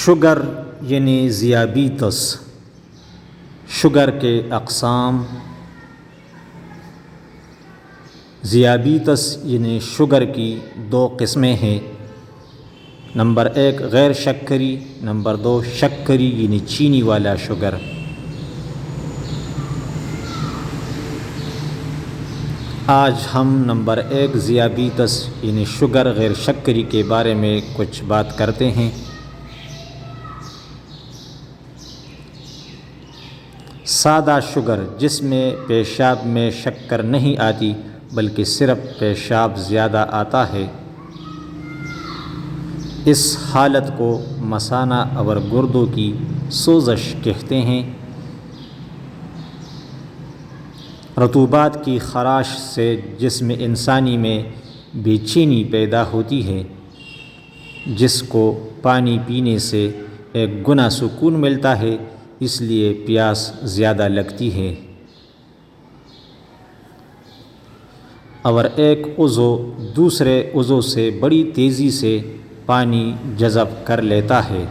Sugar یعنی ذیابیطس۔ Sugar کے اقسام۔ ذیابیطس یعنی شوگر کی دو قسمیں ہیں، نمبر 1 غیر شکری، نمبر 2 شکری یعنی چینی والا شوگر۔ آج ہم نمبر 1 ذیابیطس یعنی شوگر غیر شکری کے بارے میں کچھ بات کرتے ہیں۔ سادہ شوگر، جس میں پیشاب میں شکر نہیں آتی بلکہ صرف پیشاب زیادہ آتا ہے، اس حالت کو مثانہ اور گردوں کی سوزش کہتے ہیں۔ رطوبات کی خراش سے جسم انسانی میں بے چینی پیدا ہوتی ہے، جس کو پانی پینے سے 1 گنا سکون ملتا ہے، اس لیے پیاس زیادہ لگتی ہے، اور ایک عضو دوسرے عضو سے بڑی تیزی سے پانی جذب کر لیتا ہے۔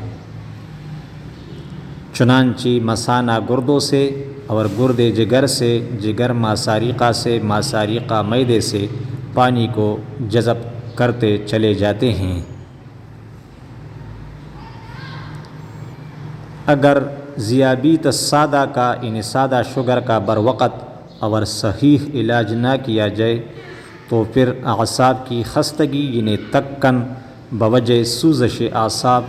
چنانچہ مثانہ گردوں سے اور گردے جگر سے، جگر ماساریقہ سے، ماساریقہ معدے سے پانی کو جذب کرتے چلے جاتے ہیں۔ اگر ذیابیطس سادہ کا یعنی سادہ شوگر کا بروقت اور صحیح علاج نہ کیا جائے تو پھر اعصاب کی خستگی یعنی تکن بوجہ سوزش اعصاب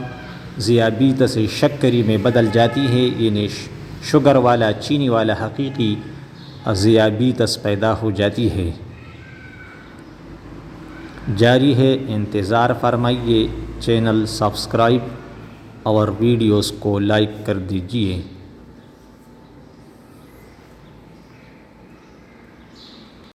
ذیابیطس شکری میں بدل جاتی ہے، یعنی شوگر والا چینی والا حقیقی ذیابیطس پیدا ہو جاتی ہے۔ جاری ہے، انتظار فرمائیے، چینل سبسکرائب اور ویڈیوز کو لائک کر دیجیے۔